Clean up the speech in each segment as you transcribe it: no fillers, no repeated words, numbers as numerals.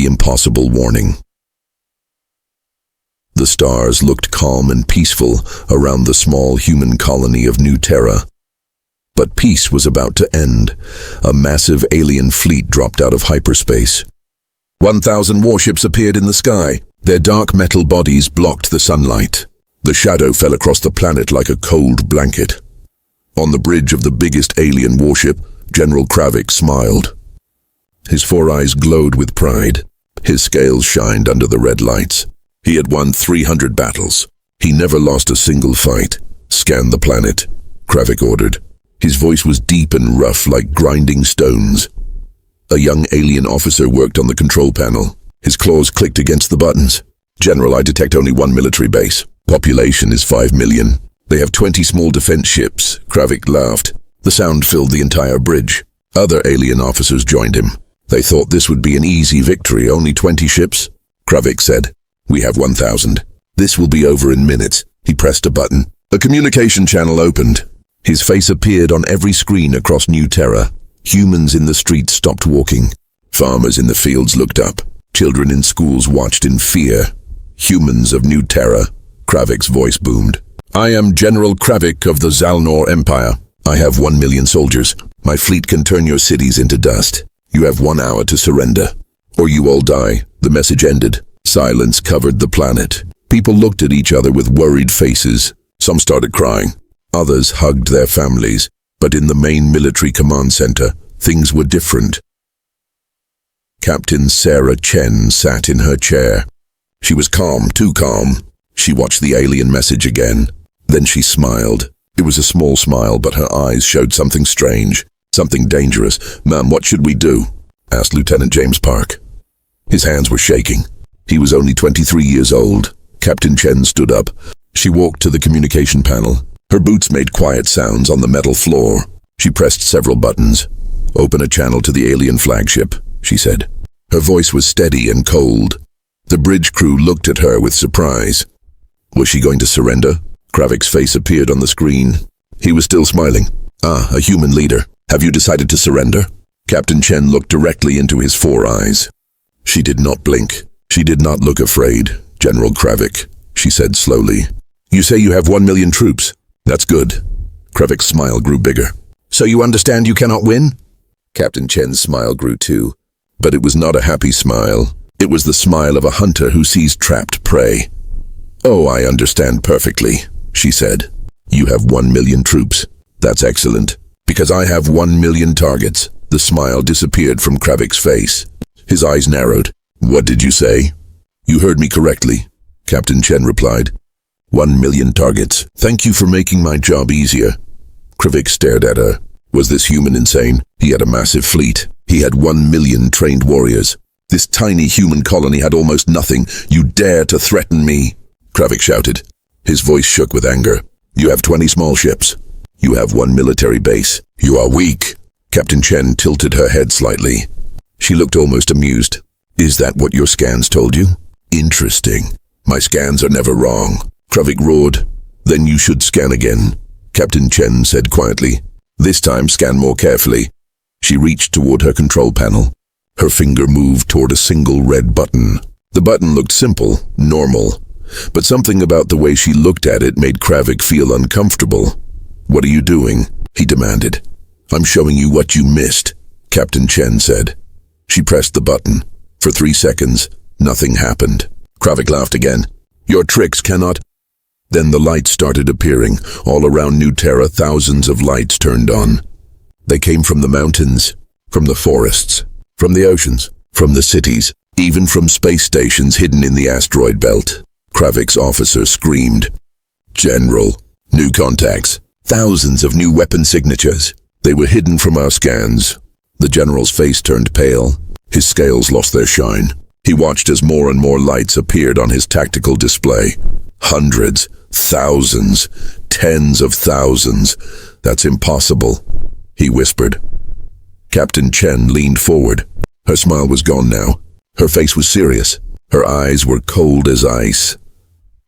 the impossible warning. The stars looked calm and peaceful around the small human colony of New Terra. But peace was about to end. A massive alien fleet dropped out of hyperspace. 1,000 warships appeared in the sky. Their dark metal bodies blocked the sunlight. The shadow fell across the planet like a cold blanket. On the bridge of the biggest alien warship, General Kravik smiled. His 4 eyes glowed with pride. His scales shined under the red lights. He had won 300 battles. He never lost a single fight. "Scan the planet," Kravik ordered. His voice was deep and rough like grinding stones. A young alien officer worked on the control panel. His claws clicked against the buttons. "General, I detect only 1 military base. Population is 5 million. They have 20 small defense ships," Kravik laughed. The sound filled the entire bridge. Other alien officers joined him. "They thought this would be an easy victory, only 20 ships?" Kravik said. "We have 1,000. This will be over in minutes." He pressed a button. A communication channel opened. His face appeared on every screen across New Terra. Humans in the streets stopped walking. Farmers in the fields looked up. Children in schools watched in fear. "Humans of New Terra," Kravik's voice boomed. "I am General Kravik of the Zalnor Empire. I have 1 million soldiers. My fleet can turn your cities into dust. You have 1 hour to surrender, or you all die." The message ended. Silence covered the planet. People looked at each other with worried faces. Some started crying. Others hugged their families. But in the main military command center, things were different. Captain Sarah Chen sat in her chair. She was calm, too calm. She watched the alien message again. Then she smiled. It was a small smile, but her eyes showed something strange, something dangerous. "Ma'am, what should we do?" asked Lieutenant James Park. His hands were shaking. He was only 23 years old. Captain Chen stood up. She walked to the communication panel. Her boots made quiet sounds on the metal floor. She pressed several buttons. "Open a channel to the alien flagship," she said. Her voice was steady and cold. The bridge crew looked at her with surprise. Was she going to surrender? Kravik's face appeared on the screen. He was still smiling. "Ah, a human leader. Have you decided to surrender?" Captain Chen looked directly into his 4 eyes. She did not blink. She did not look afraid. "General Kravik," she said slowly. "You say you have 1 million troops. That's good." Kravik's smile grew bigger. "So you understand you cannot win?" Captain Chen's smile grew too. But it was not a happy smile. It was the smile of a hunter who sees trapped prey. "Oh, I understand perfectly," she said. "You have 1 million troops. That's excellent. Because I have 1 million targets." The smile disappeared from Kravik's face. His eyes narrowed. "What did you say?" "You heard me correctly," Captain Chen replied. 1 million targets. Thank you for making my job easier." Kravik stared at her. Was this human insane? He had a massive fleet. He had 1 million trained warriors. This tiny human colony had almost nothing. "You dare to threaten me?" Kravik shouted. His voice shook with anger. "You have 20 small ships. You have 1 military base. You are weak." Captain Chen tilted her head slightly. She looked almost amused. "Is that what your scans told you? Interesting. My scans are never wrong." Kravik roared. "Then you should scan again," Captain Chen said quietly. "This time scan more carefully." She reached toward her control panel. Her finger moved toward a single red button. The button looked simple, normal, but something about the way she looked at it made Kravik feel uncomfortable. "What are you doing?" he demanded. "I'm showing you what you missed," Captain Chen said. She pressed the button. For 3 seconds, nothing happened. Kravik laughed again. "Your tricks cannot—" Then the lights started appearing. All around New Terra, thousands of lights turned on. They came from the mountains, from the forests, from the oceans, from the cities, even from space stations hidden in the asteroid belt. Kravik's officer screamed. "General, new contacts, thousands of new weapon signatures. They were hidden from our scans." The general's face turned pale. His scales lost their shine. He watched as more and more lights appeared on his tactical display. Hundreds, thousands, tens of thousands. "That's impossible," he whispered. Captain Chen leaned forward. Her smile was gone now. Her face was serious. Her eyes were cold as ice.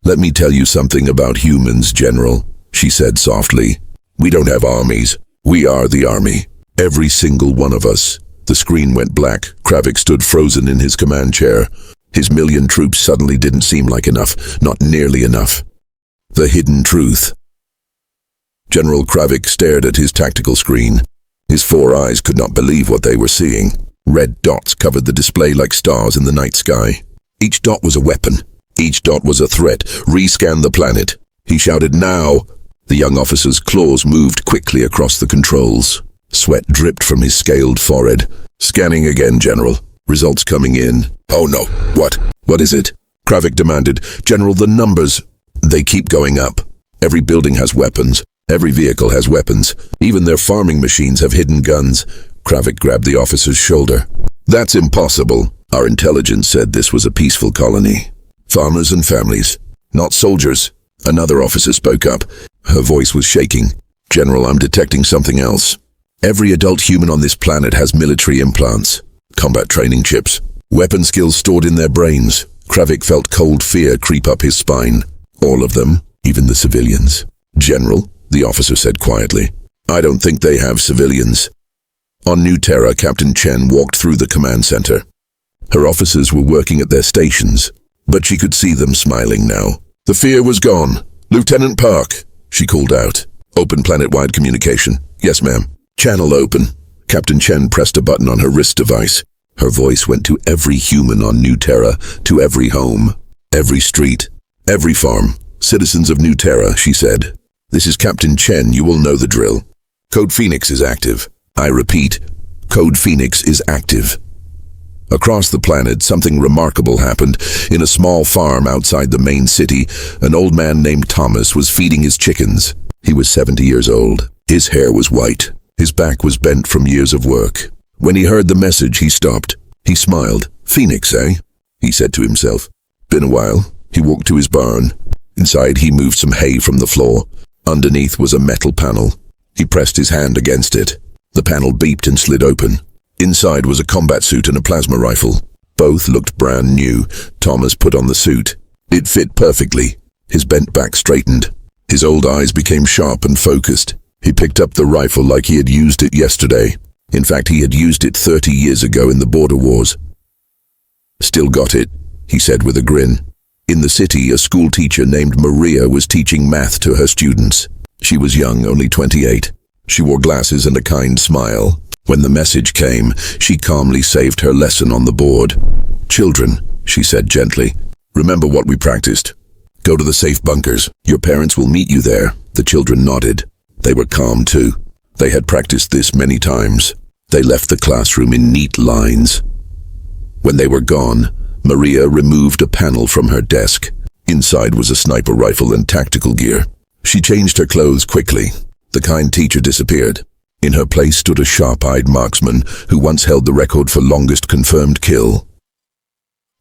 "Let me tell you something about humans, General," she said softly. "We don't have armies. We are the army. Every single one of us. The screen went black. Kravik stood frozen in his command chair. His million troops suddenly didn't seem like enough, not nearly enough. The hidden truth. General Kravik stared at his tactical screen. His 4 eyes could not believe what they were seeing. Red dots covered the display like stars in the night sky. Each dot was a weapon. Each dot was a threat. Rescan the planet. He shouted, "Now!" The young officer's claws moved quickly across the controls. Sweat dripped from his scaled forehead. "Scanning again, General. Results coming in." "Oh no. What? What is it?" Kravik demanded. "General, the numbers. They keep going up. Every building has weapons. Every vehicle has weapons. Even their farming machines have hidden guns." Kravik grabbed the officer's shoulder. "That's impossible. Our intelligence said this was a peaceful colony. Farmers and families, not soldiers." Another officer spoke up. Her voice was shaking. "General, I'm detecting something else. Every adult human on this planet has military implants, combat training chips, weapon skills stored in their brains." Kravik felt cold fear creep up his spine. "All of them, even the civilians." "General," the officer said quietly, "I don't think they have civilians." On New Terra, Captain Chen walked through the command center. Her officers were working at their stations, but she could see them smiling now. The fear was gone. "Lieutenant Park," she called out. "Open planet-wide communication." "Yes, ma'am." "Channel open." Captain Chen pressed a button on her wrist device. Her voice went to every human on New Terra, to every home, every street, every farm. "Citizens of New Terra," she said. "This is Captain Chen. You will know the drill. Code Phoenix is active. I repeat, Code Phoenix is active." Across the planet, something remarkable happened. In a small farm outside the main city, an old man named Thomas was feeding his chickens. He was 70 years old. His hair was white. His back was bent from years of work. When he heard the message, he stopped. He smiled. "Phoenix, eh?" he said to himself. "Been a while." He walked to his barn. Inside, he moved some hay from the floor. Underneath was a metal panel. He pressed his hand against it. The panel beeped and slid open. Inside was a combat suit and a plasma rifle. Both looked brand new. Thomas put on the suit. It fit perfectly. His bent back straightened. His old eyes became sharp and focused. He picked up the rifle like he had used it yesterday. In fact, he had used it 30 years ago in the border wars. "Still got it," he said with a grin. In the city, a school teacher named Maria was teaching math to her students. She was young, only 28. She wore glasses and a kind smile. When the message came, she calmly saved her lesson on the board. "Children," she said gently, "remember what we practiced. Go to the safe bunkers. Your parents will meet you there." The children nodded. They were calm too. They had practiced this many times. They left the classroom in neat lines. When they were gone, Maria removed a panel from her desk. Inside was a sniper rifle and tactical gear. She changed her clothes quickly. The kind teacher disappeared. In her place stood a sharp-eyed marksman who once held the record for longest confirmed kill.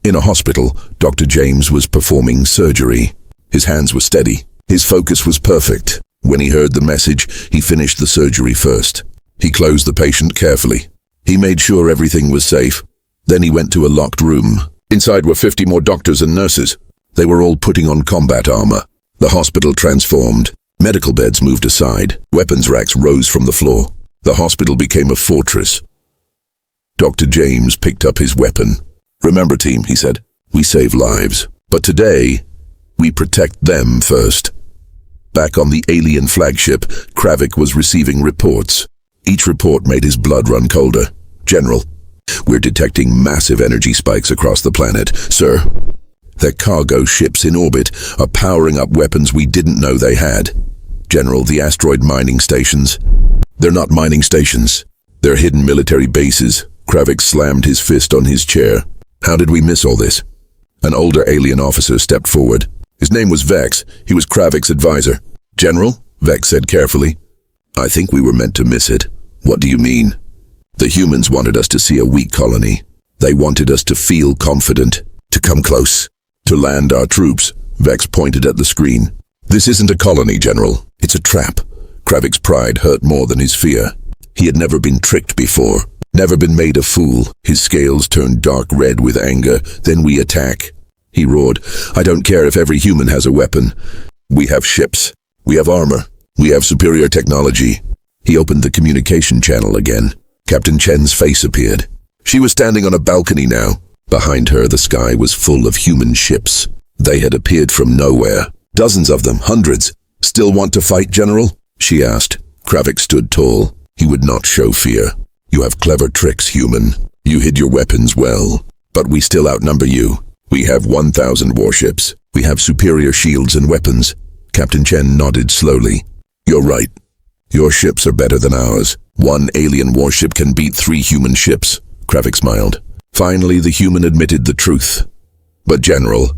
In a hospital, Dr. James was performing surgery. His hands were steady. His focus was perfect. When he heard the message, he finished the surgery first. He closed the patient carefully. He made sure everything was safe. Then he went to a locked room. Inside were 50 more doctors and nurses. They were all putting on combat armor. The hospital transformed. Medical beds moved aside. Weapons racks rose from the floor. The hospital became a fortress. Dr. James picked up his weapon. "Remember, team," he said, "we save lives. But today, we protect them first." Back on the alien flagship, Kravik was receiving reports. Each report made his blood run colder. "General, we're detecting massive energy spikes across the planet. Sir, their cargo ships in orbit are powering up weapons we didn't know they had." "General, the asteroid mining stations." "They're not mining stations. They're hidden military bases." Kravik slammed his fist on his chair. "How did we miss all this?" An older alien officer stepped forward. His name was Vex. He was Kravik's advisor. "General," Vex said carefully, "I think we were meant to miss it." "What do you mean?" "The humans wanted us to see a weak colony. They wanted us to feel confident, to come close, to land our troops." Vex pointed at the screen. "This isn't a colony, General. It's a trap." Kravik's pride hurt more than his fear. He had never been tricked before, never been made a fool. His scales turned dark red with anger. "Then we attack," he roared. "I don't care if every human has a weapon. We have ships. We have armor. We have superior technology." He opened the communication channel again. Captain Chen's face appeared. She was standing on a balcony now. Behind her, the sky was full of human ships. They had appeared from nowhere. Dozens of them, hundreds. "Still want to fight, General?" she asked. Kravik stood tall. He would not show fear. "You have clever tricks, human. You hid your weapons well. But we still outnumber you. We have 1,000 warships. We have superior shields and weapons." Captain Chen nodded slowly. "You're right. Your ships are better than ours. One alien warship can beat 3 human ships." Kravik smiled. Finally, the human admitted the truth. "But General,"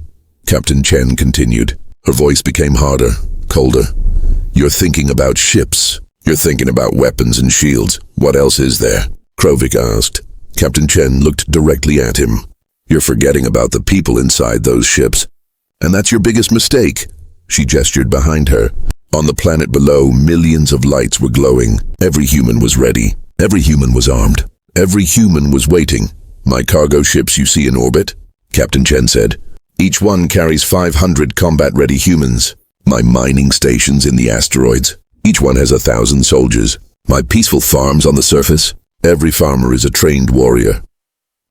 Captain Chen continued. Her voice became harder, colder. "You're thinking about ships. You're thinking about weapons and shields. What else is there?" Kravik asked. Captain Chen looked directly at him. "You're forgetting about the people inside those ships. And that's your biggest mistake." She gestured behind her. On the planet below, millions of lights were glowing. Every human was ready. Every human was armed. Every human was waiting. "My cargo ships you see in orbit," Captain Chen said. "Each one carries 500 combat-ready humans. My mining stations in the asteroids. Each one has 1,000 soldiers. My peaceful farms on the surface. Every farmer is a trained warrior."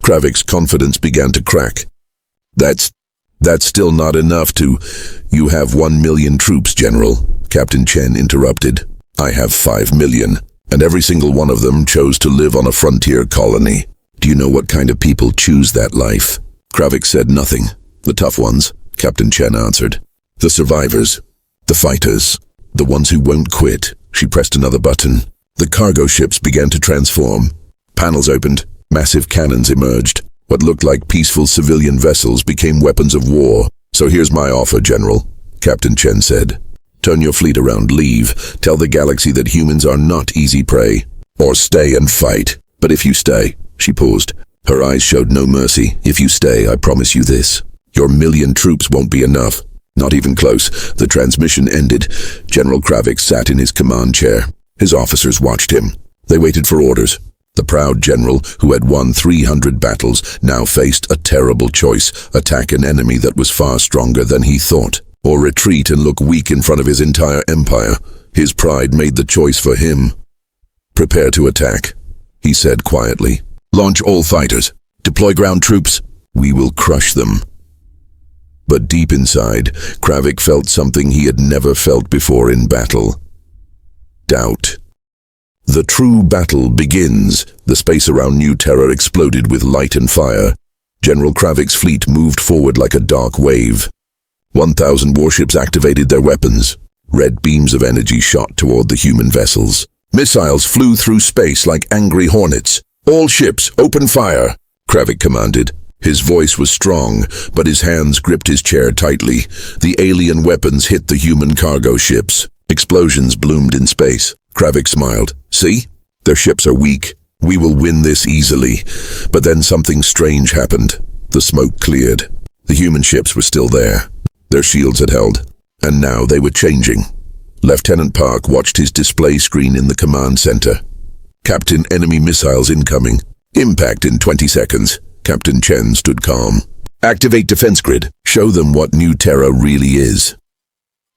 Kravik's confidence began to crack. That's still not enough to... "You have 1 million troops, General," Captain Chen interrupted. "I have 5 million, and every single one of them chose to live on a frontier colony. Do you know what kind of people choose that life?" Kravik said nothing. "The tough ones," Captain Chen answered. "The survivors. The fighters. The ones who won't quit." She pressed another button. The cargo ships began to transform. Panels opened. Massive cannons emerged. What looked like peaceful civilian vessels became weapons of war. "So here's my offer, General," Captain Chen said. "Turn your fleet around, leave. Tell the galaxy that humans are not easy prey. Or stay and fight. But if you stay..." She paused. Her eyes showed no mercy. "If you stay, I promise you this. Your 1 million troops won't be enough." Not even close. The transmission ended. General Kravik sat in his command chair. His officers watched him. They waited for orders. The proud general, who had won 300 battles, now faced a terrible choice: attack an enemy that was far stronger than he thought, or retreat and look weak in front of his entire empire. His pride made the choice for him. "Prepare to attack," he said quietly. "Launch all fighters. Deploy ground troops. We will crush them." But deep inside, Kravik felt something he had never felt before in battle. Doubt. The true battle begins. The space around New Terra exploded with light and fire. General Kravik's fleet moved forward like a dark wave. 1,000 warships activated their weapons. Red beams of energy shot toward the human vessels. Missiles flew through space like angry hornets. "All ships, open fire," Kravik commanded. His voice was strong, but his hands gripped his chair tightly. The alien weapons hit the human cargo ships. Explosions bloomed in space. Kravik smiled. "See? Their ships are weak. We will win this easily." But then something strange happened. The smoke cleared. The human ships were still there. Their shields had held. And now they were changing. Lieutenant Park watched his display screen in the command center. "Captain, enemy missiles incoming. Impact in 20 seconds. Captain Chen stood calm. "Activate defense grid. Show them what New Terra really is."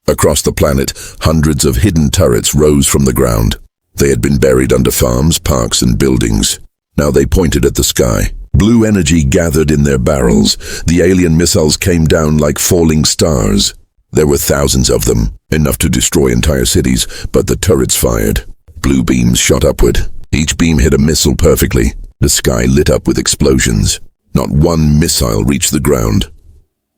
Across the planet, hundreds of hidden turrets rose from the ground. They had been buried under farms, parks, and buildings. Now they pointed at the sky. Blue energy gathered in their barrels. The alien missiles came down like falling stars. There were thousands of them, enough to destroy entire cities, but the turrets fired. Blue beams shot upward. Each beam hit a missile perfectly. The sky lit up with explosions. Not one missile reached the ground.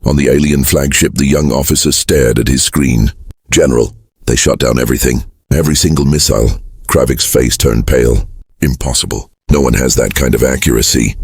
On the alien flagship, the young officer stared at his screen. "General, they shot down everything. Every single missile." Kravik's face turned pale. "Impossible. No one has that kind of accuracy."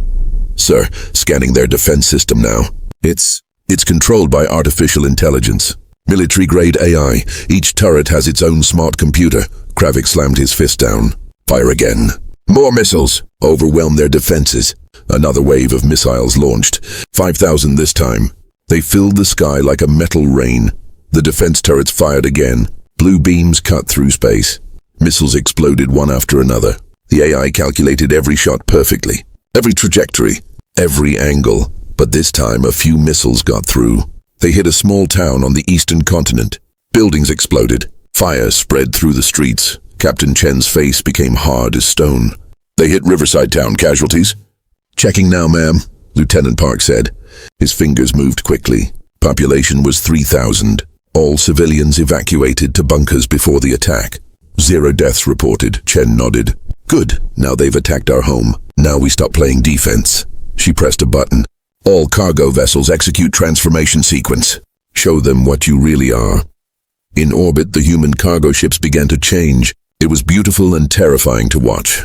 "Sir, scanning their defense system now. It's controlled by artificial intelligence. Military-grade AI. Each turret has its own smart computer." Kravik slammed his fist down. "Fire again. More missiles. Overwhelm their defenses." Another wave of missiles launched. 5,000 this time. They filled the sky like a metal rain. The defense turrets fired again. Blue beams cut through space. Missiles exploded one after another. The AI calculated every shot perfectly. Every trajectory. Every angle. But this time a few missiles got through. They hit a small town on the eastern continent. Buildings exploded. Fire spread through the streets. Captain Chen's face became hard as stone. They hit Riverside Town. Casualties? Checking now, ma'am, Lieutenant Park said. His fingers moved quickly. Population was 3,000. All civilians evacuated to bunkers before the attack. 0 deaths reported. Chen nodded. Good. Now they've attacked our home. Now we stop playing defense. She pressed a button. All cargo vessels execute transformation sequence. Show them what you really are. In orbit, the human cargo ships began to change. It was beautiful and terrifying to watch.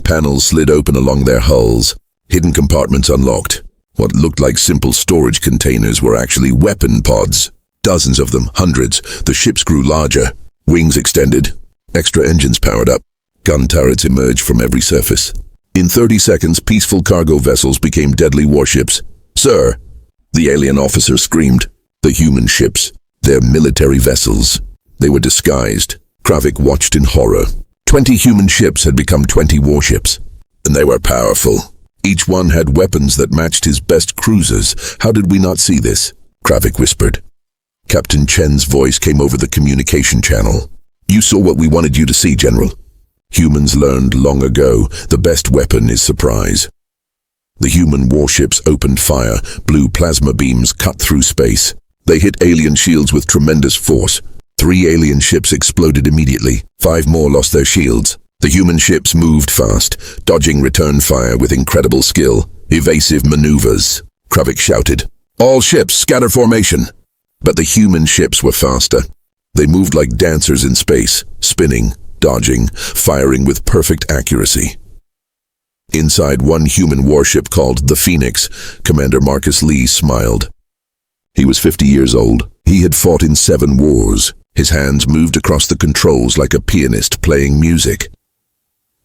Panels slid open along their hulls. Hidden compartments unlocked. What looked like simple storage containers were actually weapon pods. Dozens of them, hundreds. The ships grew larger. Wings extended. Extra engines powered up. Gun turrets emerged from every surface. In 30 seconds, peaceful cargo vessels became deadly warships. Sir, the alien officer screamed. The human ships. They're military vessels. They were disguised. Kravik watched in horror. 20 human ships had become 20 warships. And they were powerful. Each one had weapons that matched his best cruisers. How did we not see this? Kravik whispered. Captain Chen's voice came over the communication channel. You saw what we wanted you to see, General. Humans learned long ago, the best weapon is surprise. The human warships opened fire. Blue plasma beams cut through space. They hit alien shields with tremendous force. 3 alien ships exploded immediately. 5 more lost their shields. The human ships moved fast, dodging return fire with incredible skill. Evasive maneuvers. Kravik shouted. All ships, scatter formation. But the human ships were faster. They moved like dancers in space, spinning, dodging, firing with perfect accuracy. Inside one human warship called the Phoenix, Commander Marcus Lee smiled. He was 50 years old. He had fought in 7 wars. His hands moved across the controls like a pianist playing music.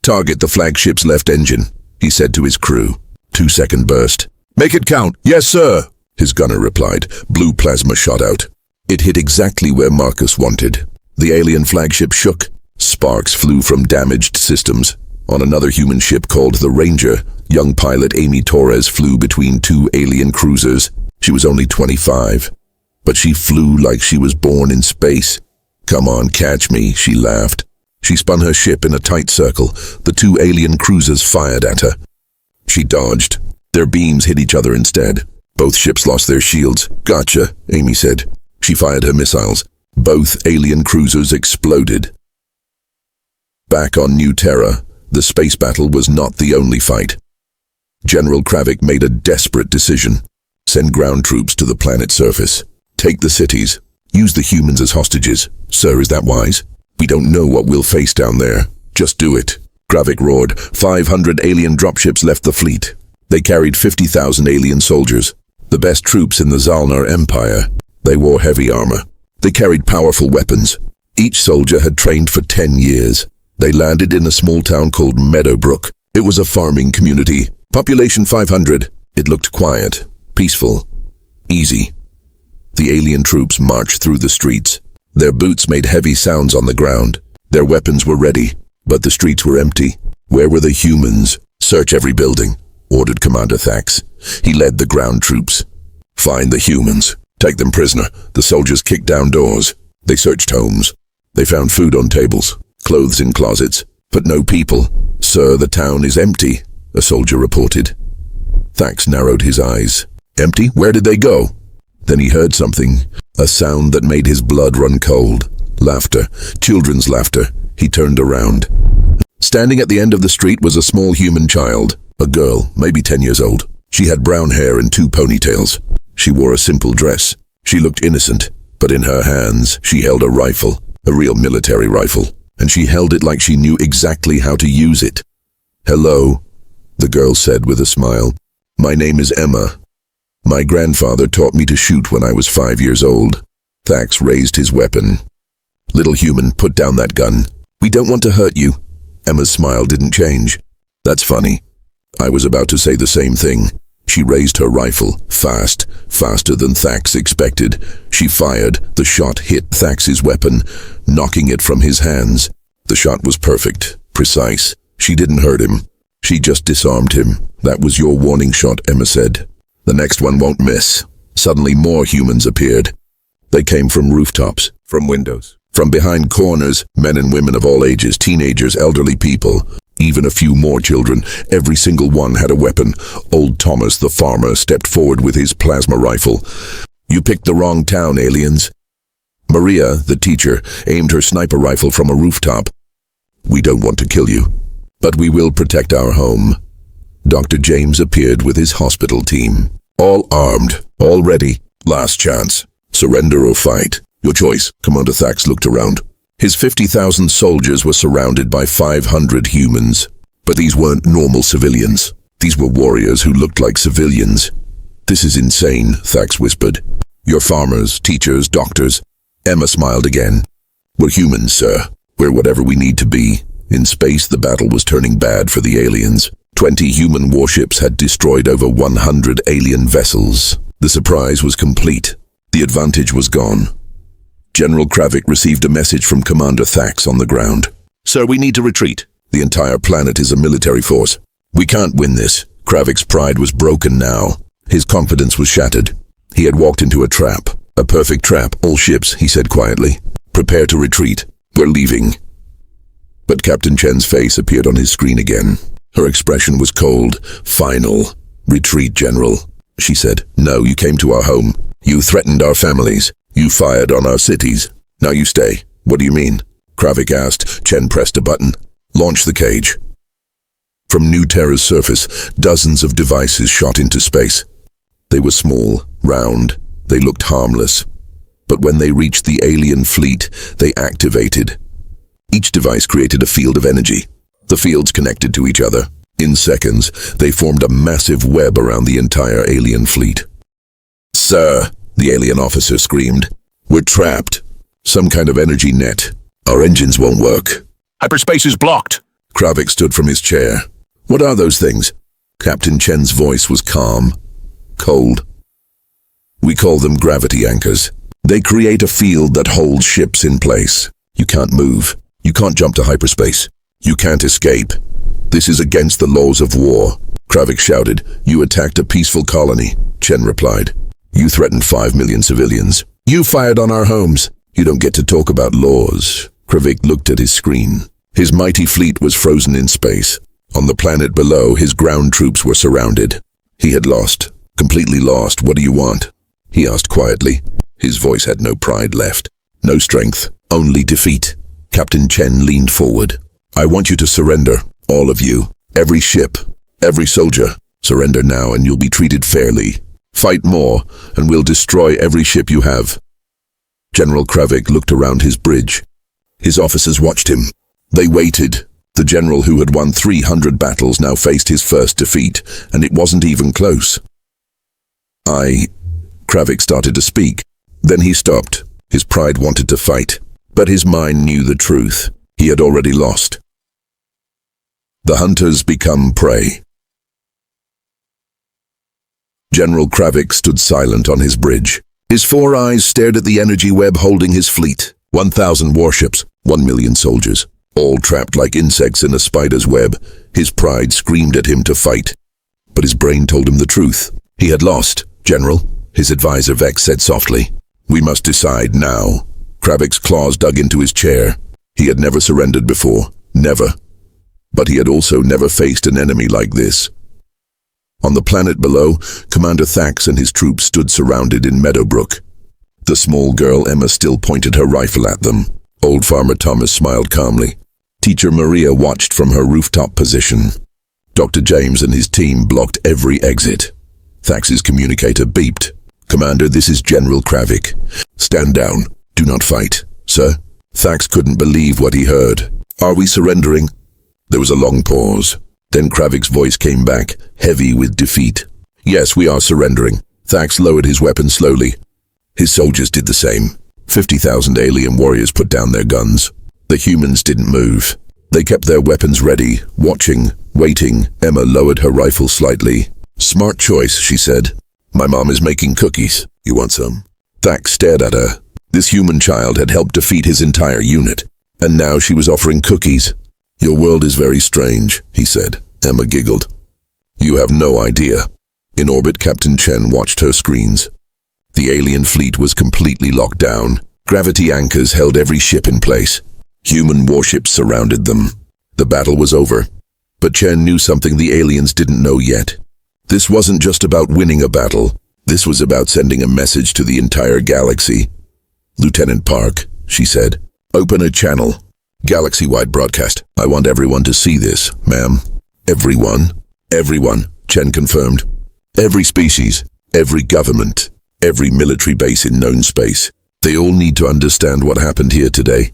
Target the flagship's left engine, he said to his crew. 2-second burst. Make it count. Yes, sir, his gunner replied. Blue plasma shot out. It hit exactly where Marcus wanted. The alien flagship shook. Sparks flew from damaged systems. On another human ship called the Ranger, young pilot Amy Torres flew between 2 alien cruisers. She was only 25, but she flew like she was born in space. Come on, catch me, she laughed. She spun her ship in a tight circle. The 2 alien cruisers fired at her. She dodged. Their beams hit each other instead. Both ships lost their shields. Gotcha, Amy said. She fired her missiles. Both alien cruisers exploded. Back on New Terra, the space battle was not the only fight. General Kravik made a desperate decision. Send ground troops to the planet's surface. Take the cities. Use the humans as hostages. Sir, is that wise? We don't know what we'll face down there. Just do it. Kravik roared. 500 alien dropships left the fleet. They carried 50,000 alien soldiers. The best troops in the Zalnar Empire. They wore heavy armor. They carried powerful weapons. Each soldier had trained for 10 years. They landed in a small town called Meadowbrook. It was a farming community. Population 500. It looked quiet. Peaceful. Easy. The alien troops marched through the streets. Their boots made heavy sounds on the ground. Their weapons were ready, but the streets were empty. Where were the humans? Search every building, ordered Commander Thax. He led the ground troops. Find the humans. Take them prisoner. The soldiers kicked down doors. They searched homes. They found food on tables, clothes in closets, but no people. Sir, the town is empty, a soldier reported. Thax narrowed his eyes. Empty? Where did they go? Then he heard something, a sound that made his blood run cold. Laughter, children's laughter. He turned around. Standing at the end of the street was a small human child, a girl, maybe 10 years old. She had brown hair and 2 ponytails. She wore a simple dress. She looked innocent, but in her hands she held a rifle, a real military rifle, and she held it like she knew exactly how to use it. Hello, the girl said with a smile. My name is Emma. My grandfather taught me to shoot when I was 5 years old. Thax raised his weapon. Little human, put down that gun. We don't want to hurt you. Emma's smile didn't change. That's funny. I was about to say the same thing. She raised her rifle, fast, faster than Thax expected. She fired. The shot hit Thax's weapon, knocking it from his hands. The shot was perfect, precise. She didn't hurt him. She just disarmed him. That was your warning shot, Emma said. The next one won't miss. Suddenly more humans appeared. They came from rooftops, from windows, from behind corners, men and women of all ages, teenagers, elderly people. Even a few more children. Every single one had a weapon. Old Thomas, the farmer, stepped forward with his plasma rifle. "You picked the wrong town, aliens." Maria, the teacher, aimed her sniper rifle from a rooftop. "We don't want to kill you, but we will protect our home." Dr. James appeared with his hospital team. "All armed, all ready. Last chance. Surrender or fight. Your choice." Commander Thax looked around. His 50,000 soldiers were surrounded by 500 humans. But these weren't normal civilians. These were warriors who looked like civilians. "This is insane," Thax whispered. "You're farmers, teachers, doctors." Emma smiled again. "We're humans, sir. We're whatever we need to be." In space, the battle was turning bad for the aliens. 20 human warships had destroyed over 100 alien vessels. The surprise was complete. The advantage was gone. General Kravik received a message from Commander Thax on the ground. "Sir, we need to retreat. The entire planet is a military force. We can't win this." Kravik's pride was broken now. His confidence was shattered. He had walked into a trap. "A perfect trap. All ships," he said quietly. "Prepare to retreat. We're leaving." But Captain Chen's face appeared on his screen again. Her expression was cold. "Final. Retreat, General," she said. "No, you came to our home. You threatened our families. You fired on our cities. Now you stay." "What do you mean?" Kravik asked. Chen pressed a button. "Launch the cage." From New Terra's surface, dozens of devices shot into space. They were small, round. They looked harmless. But when they reached the alien fleet, they activated. Each device created a field of energy. The fields connected to each other. In seconds, they formed a massive web around the entire alien fleet. "Sir," the alien officer screamed, "we're trapped. Some kind of energy net. Our engines won't work." "Hyperspace is blocked." Kravik stood from his chair. "What are those things?" Captain Chen's voice was calm, cold. "We call them gravity anchors. They create a field that holds ships in place. You can't move. You can't jump to hyperspace. You can't escape. This is against the laws of war." Kravik shouted. "You attacked a peaceful colony," Chen replied. "You threatened 5 million civilians. You fired on our homes. You don't get to talk about laws." Kravik looked at his screen. His mighty fleet was frozen in space. On the planet below, his ground troops were surrounded. He had lost. Completely lost. "What do you want?" he asked quietly. His voice had no pride left. No strength. Only defeat. Captain Chen leaned forward. "I want you to surrender. All of you. Every ship. Every soldier. Surrender now and you'll be treated fairly. Fight more, and we'll destroy every ship you have." General Kravik looked around his bridge. His officers watched him. They waited. The general who had won 300 battles now faced his first defeat, and it wasn't even close. Kravik started to speak. Then he stopped. His pride wanted to fight, but his mind knew the truth. He had already lost. The hunters become prey. General Kravik stood silent on his bridge. His 4 eyes stared at the energy web holding his fleet. 1,000 warships, 1 million soldiers, all trapped like insects in a spider's web. His pride screamed at him to fight. But his brain told him the truth. He had lost. "General," his advisor Vex said softly, "we must decide now." Kravik's claws dug into his chair. He had never surrendered before. Never. But he had also never faced an enemy like this. On the planet below, Commander Thax and his troops stood surrounded in Meadowbrook. The small girl Emma still pointed her rifle at them. Old Farmer Thomas smiled calmly. Teacher Maria watched from her rooftop position. Dr. James and his team blocked every exit. Thax's communicator beeped. "Commander, this is General Kravik. Stand down. Do not fight." "Sir?" Thax couldn't believe what he heard. "Are we surrendering?" There was a long pause. Then Kravik's voice came back, heavy with defeat. "Yes, we are surrendering." Thax lowered his weapon slowly. His soldiers did the same. 50,000 alien warriors put down their guns. The humans didn't move. They kept their weapons ready, watching, waiting. Emma lowered her rifle slightly. "Smart choice," she said. "My mom is making cookies. You want some?" Thax stared at her. This human child had helped defeat his entire unit, and now she was offering cookies. "Your world is very strange," he said. Emma giggled. "You have no idea." In orbit, Captain Chen watched her screens. The alien fleet was completely locked down. Gravity anchors held every ship in place. Human warships surrounded them. The battle was over. But Chen knew something the aliens didn't know yet. This wasn't just about winning a battle. This was about sending a message to the entire galaxy. "Lieutenant Park," she said, "open a channel. Galaxy-wide broadcast. I want everyone to see this, ma'am." "Everyone?" "Everyone," Chen confirmed. "Every species, every government, every military base in known space. They all need to understand what happened here today."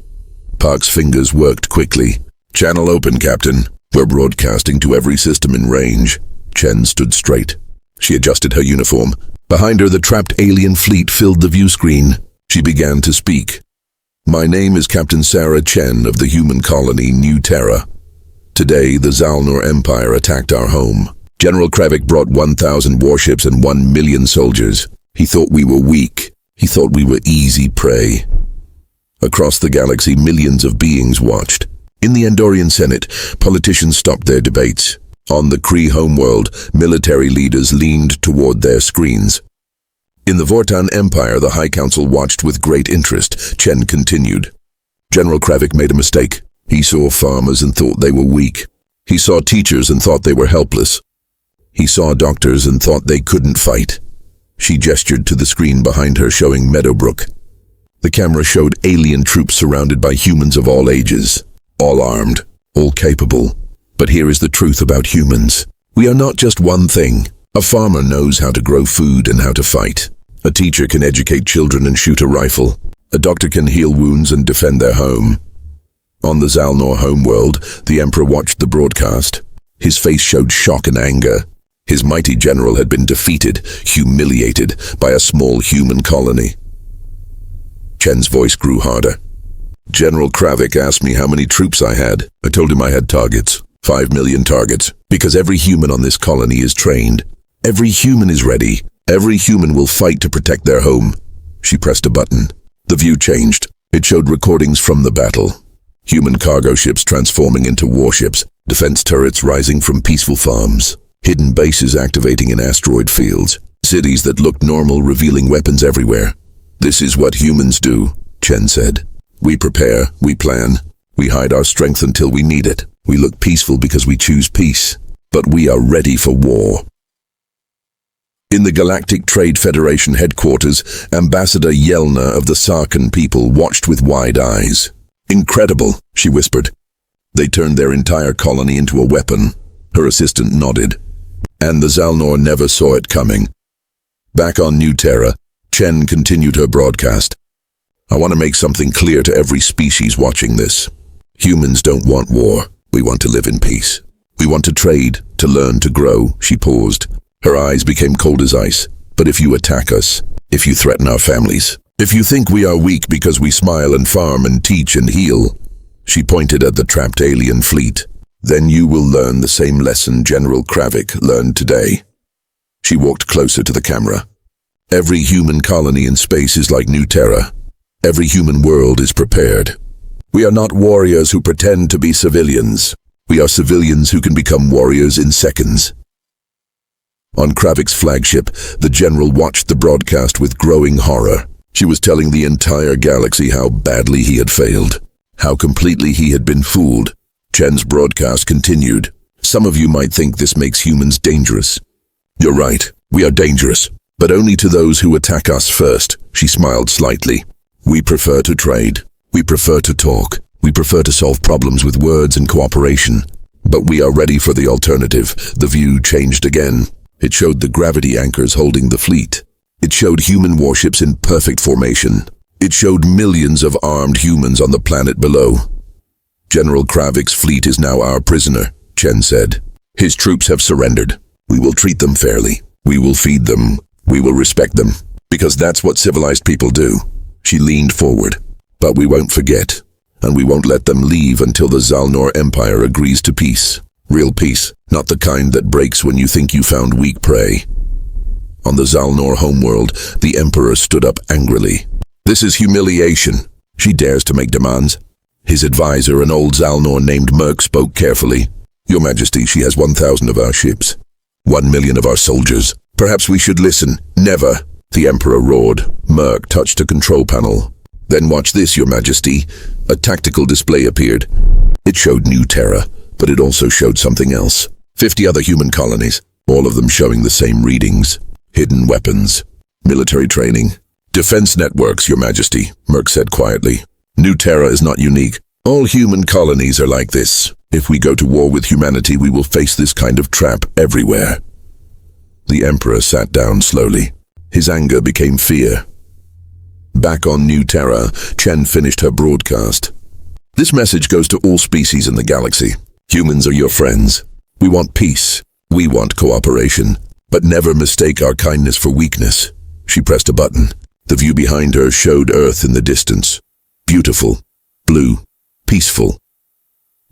Park's fingers worked quickly. "Channel open, Captain. We're broadcasting to every system in range." Chen stood straight. She adjusted her uniform. Behind her, the trapped alien fleet filled the view screen. She began to speak. "My name is Captain Sarah Chen of the human colony New Terra. Today, the Zalnor Empire attacked our home. General Kravik brought 1,000 warships and 1 million soldiers. He thought we were weak. He thought we were easy prey." Across the galaxy, millions of beings watched. In the Andorian Senate, politicians stopped their debates. On the Kree homeworld, military leaders leaned toward their screens. In the Vortan Empire, the High Council watched with great interest. Chen continued. "General Kravik made a mistake. He saw farmers and thought they were weak. He saw teachers and thought they were helpless. He saw doctors and thought they couldn't fight." She gestured to the screen behind her, showing Meadowbrook. The camera showed alien troops surrounded by humans of all ages, all armed, all capable. But here is the truth about humans. We are not just one thing. A farmer knows how to grow food and how to fight. A teacher can educate children and shoot a rifle. A doctor can heal wounds and defend their home. On the Zalnor homeworld, the Emperor watched the broadcast. His face showed shock and anger. His mighty general had been defeated, humiliated by a small human colony. Chen's voice grew harder. "General Kravik asked me how many troops I had. I told him I had targets. 5 million targets. Because every human on this colony is trained. Every human is ready. Every human will fight to protect their home." She pressed a button. The view changed. It showed recordings from the battle. Human cargo ships transforming into warships. Defense turrets rising from peaceful farms. Hidden bases activating in asteroid fields. Cities that looked normal revealing weapons everywhere. "This is what humans do," Chen said. "We prepare, we plan. We hide our strength until we need it. We look peaceful because we choose peace. But we are ready for war." In the Galactic Trade Federation headquarters, Ambassador Yelna of the Sarkhan people watched with wide eyes. "Incredible," she whispered. "They turned their entire colony into a weapon." Her assistant nodded. "And the Zalnor never saw it coming." Back on New Terra, Chen continued her broadcast. "I want to make something clear to every species watching this. Humans don't want war. We want to live in peace. We want to trade, to learn, to grow." She paused. Her eyes became cold as ice. "But if you attack us, if you threaten our families, if you think we are weak because we smile and farm and teach and heal," she pointed at the trapped alien fleet, "then you will learn the same lesson General Kravik learned today." She walked closer to the camera. "Every human colony in space is like New Terra. Every human world is prepared. We are not warriors who pretend to be civilians. We are civilians who can become warriors in seconds." On Kravik's flagship, the general watched the broadcast with growing horror. She was telling the entire galaxy how badly he had failed, how completely he had been fooled. Chen's broadcast continued. "Some of you might think this makes humans dangerous. You're right, we are dangerous, but only to those who attack us first." She smiled slightly. "We prefer to trade. We prefer to talk. We prefer to solve problems with words and cooperation. But we are ready for the alternative." The view changed again. It showed the gravity anchors holding the fleet. It showed human warships in perfect formation. It showed millions of armed humans on the planet below. "General Kravik's fleet is now our prisoner," Chen said. "His troops have surrendered. We will treat them fairly. We will feed them. We will respect them. Because that's what civilized people do." She leaned forward. "But we won't forget. And we won't let them leave until the Zalnor Empire agrees to peace. Real peace, not the kind that breaks when you think you found weak prey." On the Zalnor homeworld, the Emperor stood up angrily. "This is humiliation. She dares to make demands." His advisor, an old Zalnor named Merc, spoke carefully. "Your Majesty, she has 1,000 of our ships. 1 million of our soldiers. Perhaps we should listen." "Never," the Emperor roared. Merc touched a control panel. "Then watch this, Your Majesty." A tactical display appeared. It showed New Terra, but it also showed something else. 50 other human colonies, all of them showing the same readings. Hidden weapons, military training, defense networks, Your Majesty, Merc said quietly. New Terra is not unique. All human colonies are like this. If we go to war with humanity, we will face this kind of trap everywhere. The Emperor sat down slowly. His anger became fear. Back on New Terra, Chen finished her broadcast. This message goes to all species in the galaxy. Humans are your friends. We want peace. We want cooperation. But never mistake our kindness for weakness. She pressed a button. The view behind her showed Earth in the distance. Beautiful, blue, peaceful.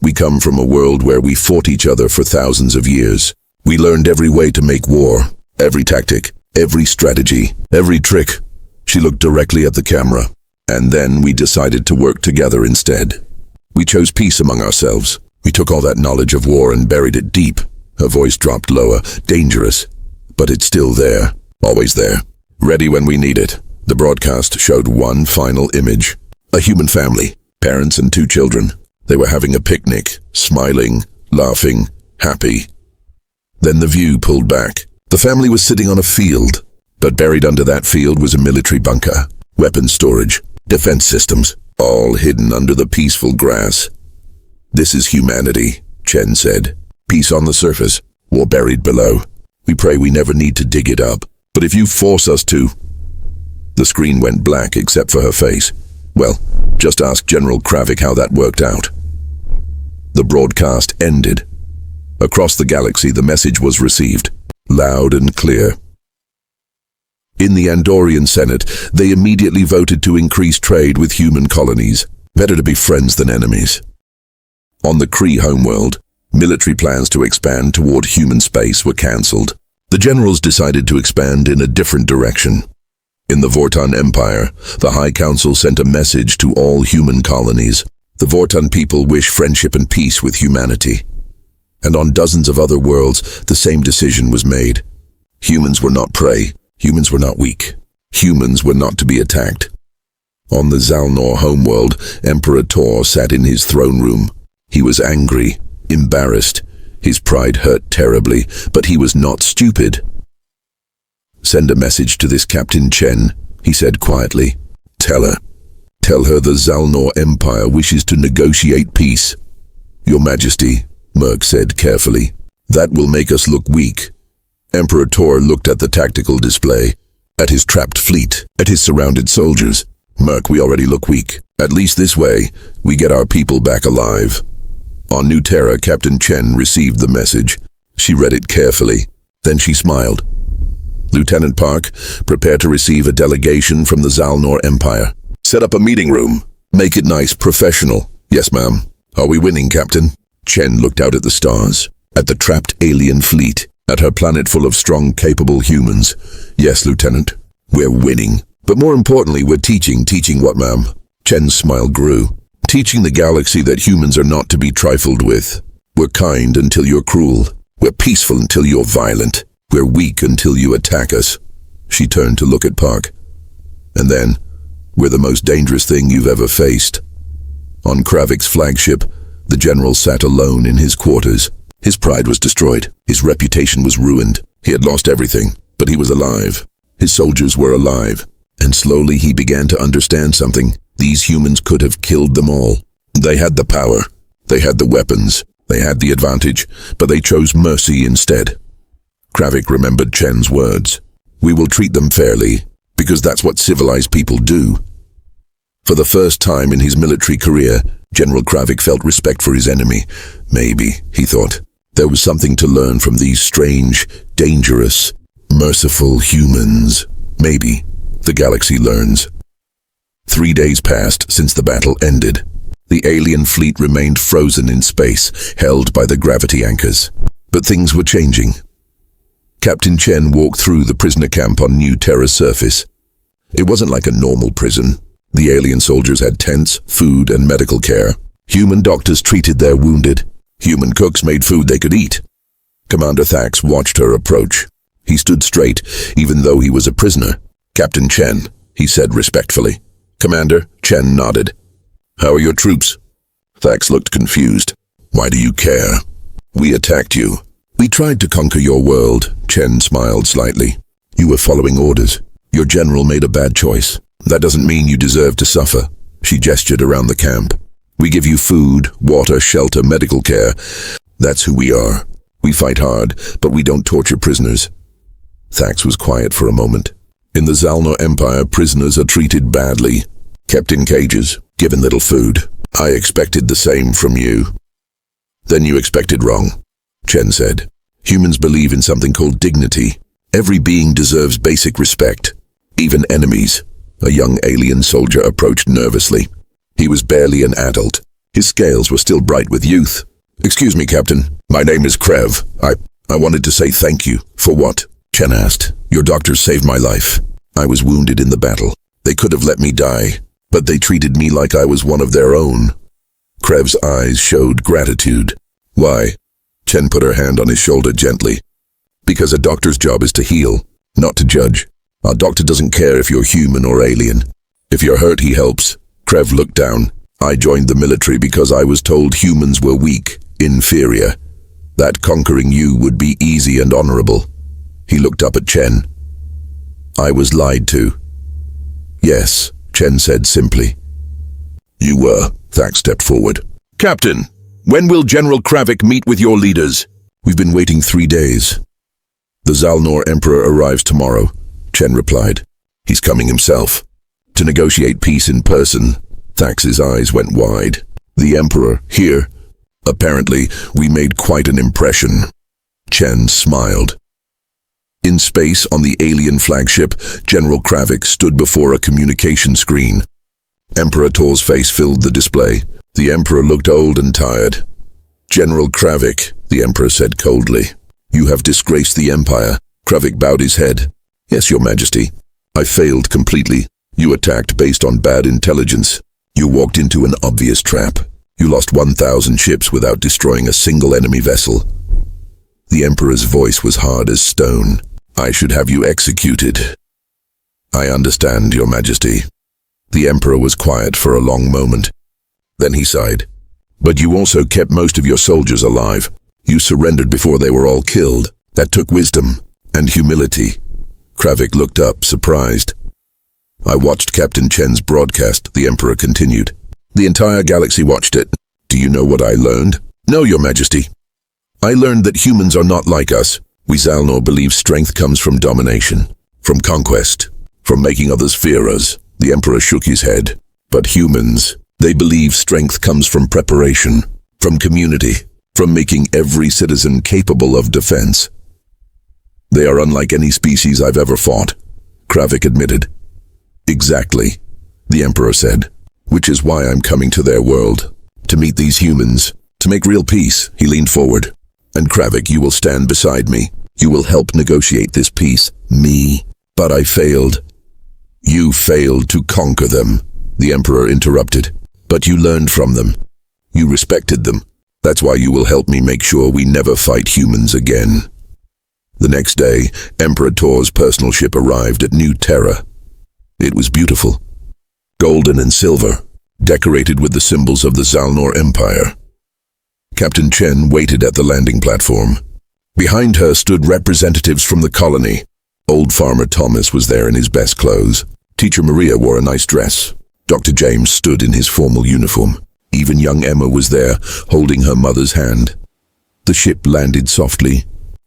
We come from a world where we fought each other for thousands of years. We learned every way to make war, every tactic, every strategy, every trick. She looked directly at the camera. And then we decided to work together instead. We chose peace among ourselves. We took all that knowledge of war and buried it deep. Her voice dropped lower, dangerous. But it's still there, always there, ready when we need it. The broadcast showed one final image. A human family, parents and 2 children. They were having a picnic, smiling, laughing, happy. Then the view pulled back. The family was sitting on a field, but buried under that field was a military bunker, weapons storage, defense systems, all hidden under the peaceful grass. This is humanity, Chen said. Peace on the surface, war buried below. We pray we never need to dig it up. But if you force us to... The screen went black except for her face. Well, just ask General Kravik how that worked out. The broadcast ended. Across the galaxy, the message was received, loud and clear. In the Andorian Senate, they immediately voted to increase trade with human colonies. Better to be friends than enemies. On the Kree homeworld, military plans to expand toward human space were cancelled. The generals decided to expand in a different direction. In the Vortan Empire, the High Council sent a message to all human colonies. The Vortan people wish friendship and peace with humanity. And on dozens of other worlds, the same decision was made. Humans were not prey. Humans were not weak. Humans were not to be attacked. On the Zalnor homeworld, Emperor Tor sat in his throne room. He was angry, embarrassed. His pride hurt terribly, but he was not stupid. Send a message to this Captain Chen, he said quietly. Tell her the Zalnor Empire wishes to negotiate peace. Your Majesty, Merc said carefully. That will make us look weak. Emperor Tor looked at the tactical display, at his trapped fleet, at his surrounded soldiers. Merc, we already look weak. At least this way, we get our people back alive. On New Terra, Captain Chen received the message. She read it carefully. Then she smiled. Lieutenant Park, prepare to receive a delegation from the Zalnor Empire. Set up a meeting room. Make it nice, professional. Yes, ma'am. Are we winning, Captain? Chen looked out at the stars, at the trapped alien fleet, at her planet full of strong, capable humans. Yes, Lieutenant. We're winning. But more importantly, we're teaching. Teaching what, ma'am? Chen's smile grew. Teaching the galaxy that humans are not to be trifled with. We're kind until you're cruel. We're peaceful until you're violent. We're weak until you attack us. She turned to look at Park. And then, we're the most dangerous thing you've ever faced. On Kravik's flagship, the general sat alone in his quarters. His pride was destroyed. His reputation was ruined. He had lost everything, but he was alive. His soldiers were alive. And slowly he began to understand something. These humans could have killed them all. They had the power. They had the weapons. They had the advantage, but they chose mercy instead. Kravik remembered Chen's words. We will treat them fairly, because that's what civilized people do. For the first time in his military career, General Kravik felt respect for his enemy. Maybe, he thought, there was something to learn from these strange, dangerous, merciful humans. Maybe the galaxy learns. 3 days passed since the battle ended. The alien fleet remained frozen in space, held by the gravity anchors. But things were changing. Captain Chen walked through the prisoner camp on New Terra's surface. It wasn't like a normal prison. The alien soldiers had tents, food, and medical care. Human doctors treated their wounded. Human cooks made food they could eat. Commander Thax watched her approach. He stood straight, even though he was a prisoner. Captain Chen, he said respectfully. Commander, Chen nodded. How are your troops? Thax looked confused. Why do you care? We attacked you. We tried to conquer your world, Chen smiled slightly. You were following orders. Your general made a bad choice. That doesn't mean you deserve to suffer. She gestured around the camp. We give you food, water, shelter, medical care. That's who we are. We fight hard, but we don't torture prisoners. Thax was quiet for a moment. In the Zalnor Empire, prisoners are treated badly, kept in cages, given little food. I expected the same from you. Then you expected wrong, Chen said. Humans believe in something called dignity. Every being deserves basic respect, even enemies. A young alien soldier approached nervously. He was barely an adult. His scales were still bright with youth. Excuse me, Captain. My name is Krev. I wanted to say thank you. For what? Chen asked. Your doctors saved my life. I was wounded in the battle. They could have let me die, but they treated me like I was one of their own. Krev's eyes showed gratitude. Why? Chen put her hand on his shoulder gently. Because a doctor's job is to heal, not to judge. Our doctor doesn't care if you're human or alien. If you're hurt, he helps. Krev looked down. I joined the military because I was told humans were weak, inferior. That conquering you would be easy and honorable. He looked up at Chen. I was lied to. Yes, Chen said simply. You were. Thax stepped forward. Captain, when will General Kravik meet with your leaders? We've been waiting 3 days. The Zalnor Emperor arrives tomorrow, Chen replied. He's coming himself. To negotiate peace in person. Thax's eyes went wide. The Emperor, here. Apparently, we made quite an impression. Chen smiled. In space, on the alien flagship, General Kravik stood before a communication screen. Emperor Tor's face filled the display. The Emperor looked old and tired. General Kravik, the Emperor said coldly. You have disgraced the Empire. Kravik bowed his head. Yes, Your Majesty. I failed completely. You attacked based on bad intelligence. You walked into an obvious trap. You lost 1,000 ships without destroying a single enemy vessel. The Emperor's voice was hard as stone. I should have you executed. I understand, Your Majesty. The Emperor was quiet for a long moment. Then he sighed. But you also kept most of your soldiers alive. You surrendered before they were all killed. That took wisdom and humility. Kravik looked up, surprised. I watched Captain Chen's broadcast, the Emperor continued. The entire galaxy watched it. Do you know what I learned? No, Your Majesty. I learned that humans are not like us. We Zalnor believe strength comes from domination, from conquest, from making others fear us. The Emperor shook his head. But humans, they believe strength comes from preparation, from community, from making every citizen capable of defense. They are unlike any species I've ever fought, Kravik admitted. Exactly, the Emperor said, which is why I'm coming to their world, to meet these humans, to make real peace. He leaned forward. And Kravik, you will stand beside me. You will help negotiate this peace. Me. But I failed. You failed to conquer them, the Emperor interrupted. But you learned from them. You respected them. That's why you will help me make sure we never fight humans again. The next day, Emperor Tor's personal ship arrived at New Terra. It was beautiful. Golden and silver, decorated with the symbols of the Zalnor Empire. Captain Chen waited at the landing platform. Behind her stood representatives from the colony. Old Farmer Thomas was there in his best clothes. Teacher Maria wore a nice dress. Dr. James stood in his formal uniform. Even young Emma was there, holding her mother's hand. The ship landed softly.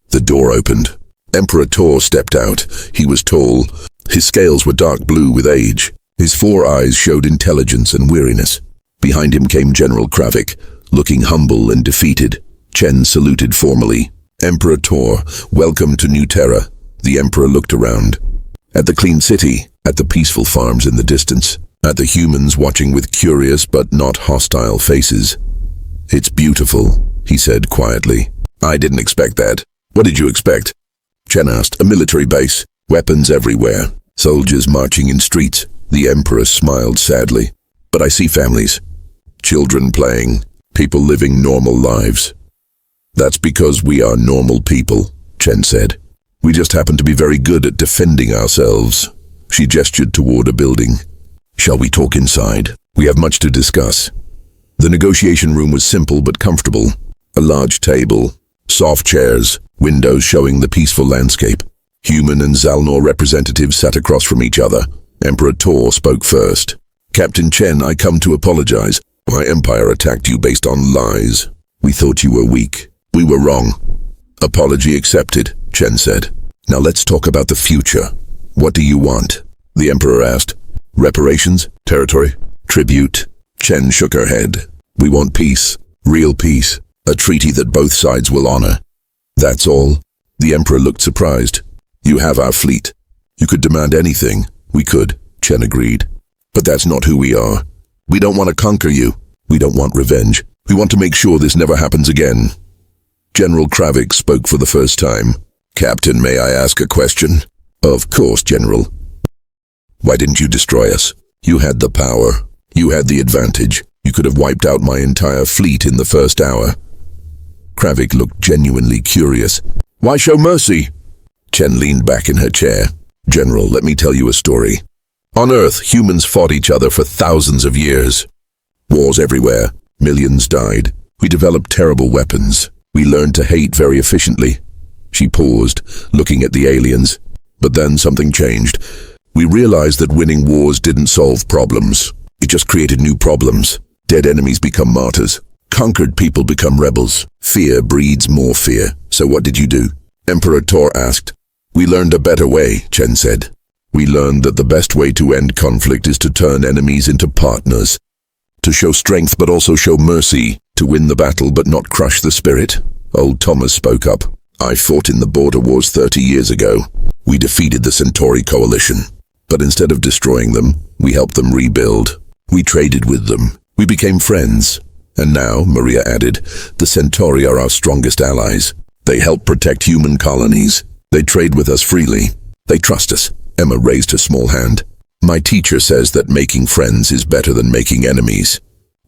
The door opened. Emperor Tor stepped out. He was tall. His scales were dark blue with age. His 4 eyes showed intelligence and weariness. Behind him came General Kravik, looking humble and defeated. Chen saluted formally. Emperor Tor, welcome to New Terra. The Emperor looked around. At the clean city, at the peaceful farms in the distance, at the humans watching with curious but not hostile faces. It's beautiful, he said quietly. I didn't expect that. What did you expect? Chen asked. A military base, weapons everywhere, soldiers marching in streets. The Emperor smiled sadly. But I see families, children playing, people living normal lives. That's because we are normal people, Chen said. We just happen to be very good at defending ourselves. She gestured toward a building. Shall we talk inside? We have much to discuss. The negotiation room was simple but comfortable. A large table, soft chairs, windows showing the peaceful landscape. Human and Zalnor representatives sat across from each other. Emperor Tor spoke first. "Captain Chen, I come to apologize. My empire attacked you based on lies. We thought you were weak. We were wrong." "Apology accepted," Chen said. "Now let's talk about the future. What do you want?" the emperor asked. "Reparations? Territory? Tribute?" Chen shook her head. "We want peace. Real peace. A treaty that both sides will honor." "That's all?" The emperor looked surprised. "You have our fleet. You could demand anything." "We could," Chen agreed. "But that's not who we are. We don't want to conquer you. We don't want revenge. We want to make sure this never happens again." General Kravik spoke for the first time. "Captain, may I ask a question?" "Of course, General." "Why didn't you destroy us? You had the power. You had the advantage. You could have wiped out my entire fleet in the first hour." Kravik looked genuinely curious. "Why show mercy?" Chen leaned back in her chair. "General, let me tell you a story. On Earth, humans fought each other for thousands of years. Wars everywhere. Millions died. We developed terrible weapons. We learned to hate very efficiently." She paused, looking at the aliens. "But then something changed. We realized that winning wars didn't solve problems. It just created new problems. Dead enemies become martyrs. Conquered people become rebels. Fear breeds more fear. So what did you do?" Emperor Tor asked. "We learned a better way," Chen said. "We learned that the best way to end conflict is to turn enemies into partners. To show strength but also show mercy. To win the battle but not crush the spirit." Old Thomas spoke up. "I fought in the border wars 30 years ago. We defeated the Centauri coalition. But instead of destroying them, we helped them rebuild. We traded with them. We became friends. And now," Maria added, "the Centauri are our strongest allies. They help protect human colonies. They trade with us freely. They trust us." Emma raised her small hand. "My teacher says that making friends is better than making enemies.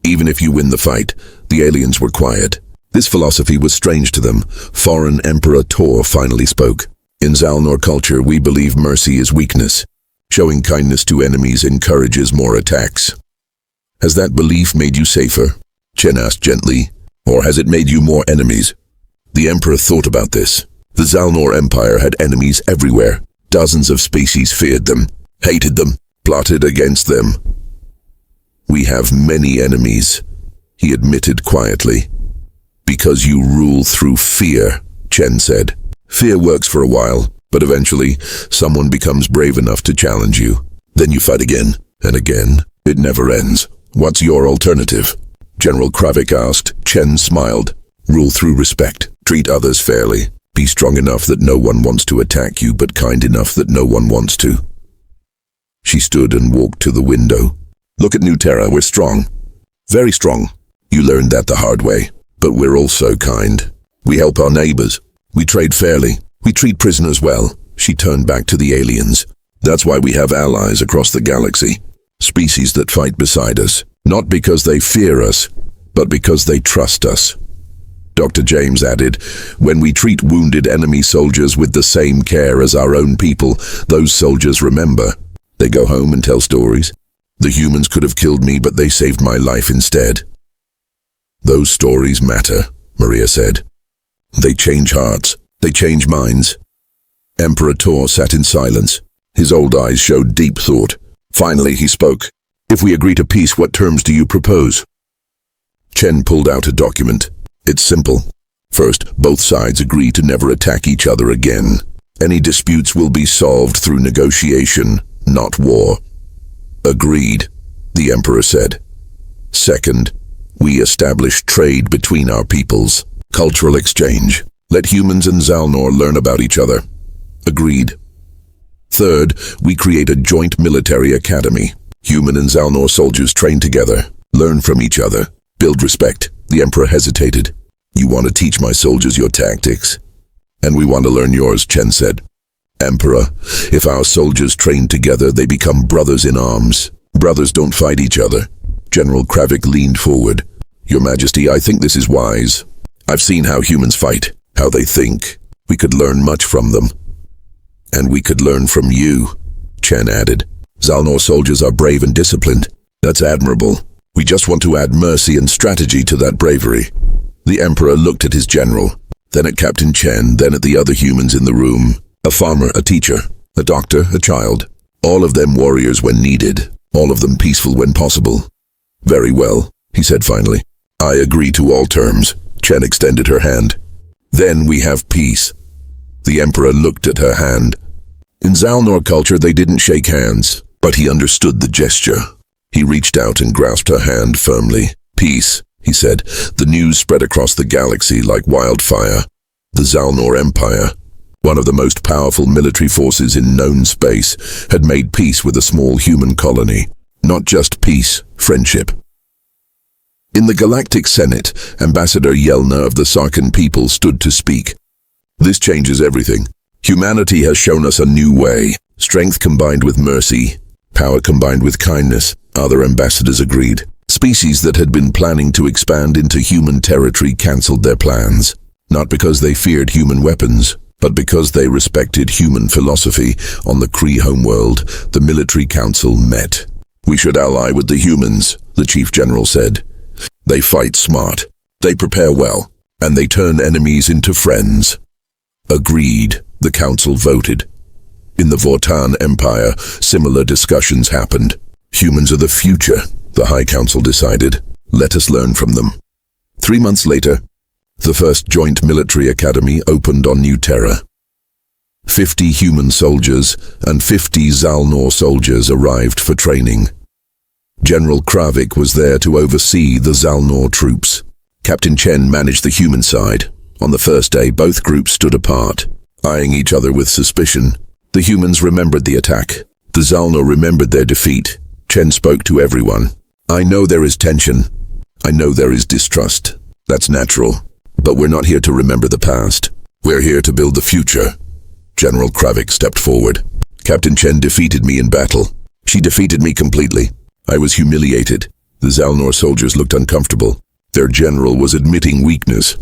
Even if you win the fight." The aliens were quiet. This philosophy was strange to them. Foreign Emperor Tor finally spoke. "In Zalnor culture, we believe mercy is weakness. Showing kindness to enemies encourages more attacks." "Has that belief made you safer?" Chen asked gently. "Or has it made you more enemies?" The emperor thought about this. The Zalnor Empire had enemies everywhere. Dozens of species feared them, hated them, plotted against them. "We have many enemies," he admitted quietly. "Because you rule through fear," Chen said. "Fear works for a while, but eventually someone becomes brave enough to challenge you. Then you fight again and again. It never ends. What's your alternative?" General Kravik asked. Chen smiled. "Rule through respect. Treat others fairly. Be strong enough that no one wants to attack you, but kind enough that no one wants to." She stood and walked to the window. "Look at New Terra. We're strong. Very strong. You learned that the hard way. But we're also kind. We help our neighbors. We trade fairly. We treat prisoners well." She turned back to the aliens. "That's why we have allies across the galaxy. Species that fight beside us. Not because they fear us, but because they trust us." Dr. James added, "When we treat wounded enemy soldiers with the same care as our own people, those soldiers remember. They go home and tell stories. The humans could have killed me, but they saved my life instead." "Those stories matter," Maria said. "They change hearts. They change minds." Emperor Tor sat in silence. His old eyes showed deep thought. Finally he spoke. "If we agree to peace, what terms do you propose?" Chen pulled out a document. "It's simple. First, both sides agree to never attack each other again. Any disputes will be solved through negotiation, not war." "Agreed," the Emperor said. "Second, we establish trade between our peoples. Cultural exchange. Let humans and Zalnor learn about each other." "Agreed." "Third, we create a joint military academy. Human and Zalnor soldiers train together, learn from each other, build respect." The Emperor hesitated. "You want to teach my soldiers your tactics?" "And we want to learn yours," Chen said. "Emperor, if our soldiers train together, they become brothers in arms. Brothers don't fight each other." General Kravik leaned forward. "Your Majesty, I think this is wise. I've seen how humans fight, how they think. We could learn much from them." "And we could learn from you," Chen added. "Zalnor soldiers are brave and disciplined. That's admirable. We just want to add mercy and strategy to that bravery." The Emperor looked at his general, then at Captain Chen, then at the other humans in the room. A farmer, a teacher, a doctor, a child. All of them warriors when needed, all of them peaceful when possible. "Very well," he said finally. "I agree to all terms." Chen extended her hand. "Then we have peace." The Emperor looked at her hand. In Zalnor culture they didn't shake hands, but he understood the gesture. He reached out and grasped her hand firmly. "Peace," he said. The news spread across the galaxy like wildfire. The Zalnor Empire, one of the most powerful military forces in known space, had made peace with a small human colony. Not just peace, friendship. In the Galactic Senate, Ambassador Yelna of the Sarkhan people stood to speak. "This changes everything. Humanity has shown us a new way. Strength combined with mercy, power combined with kindness," other ambassadors agreed. Species that had been planning to expand into human territory cancelled their plans. Not because they feared human weapons, but because they respected human philosophy. On the Kree homeworld, the military council met. "We should ally with the humans," the chief general said. "They fight smart, they prepare well, and they turn enemies into friends." Agreed, the council voted. In the Vortan Empire, similar discussions happened. Humans are the future, the High Council decided. Let us learn from them. 3 months later, the first joint military academy opened on New Terra. 50 human soldiers and 50 Zalnor soldiers arrived for training. General Kravik was there to oversee the Zalnor troops. Captain Chen managed the human side. On the first day, both groups stood apart, eyeing each other with suspicion. The humans remembered the attack. The Zalnor remembered their defeat. Chen spoke to everyone. "I know there is tension. I know there is distrust. That's natural. But we're not here to remember the past. We're here to build the future." General Kravik stepped forward. "Captain Chen defeated me in battle. She defeated me completely. I was humiliated." The Zalnor soldiers looked uncomfortable. Their general was admitting weakness.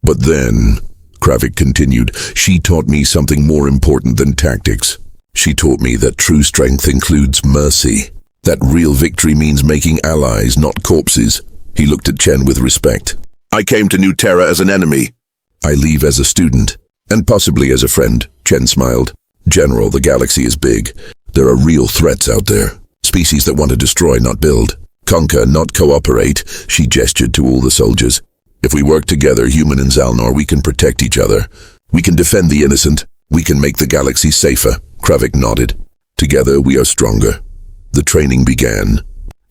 "But then," Kravik continued, "she taught me something more important than tactics. She taught me that true strength includes mercy. That real victory means making allies, not corpses." He looked at Chen with respect. "I came to New Terra as an enemy. I leave as a student, and possibly as a friend," Chen smiled. "General, the galaxy is big. There are real threats out there. Species that want to destroy, not build. Conquer, not cooperate." She gestured to all the soldiers. "If we work together, human and Zalnor, we can protect each other. We can defend the innocent. We can make the galaxy safer." Kravik nodded. "Together, we are stronger." The training began.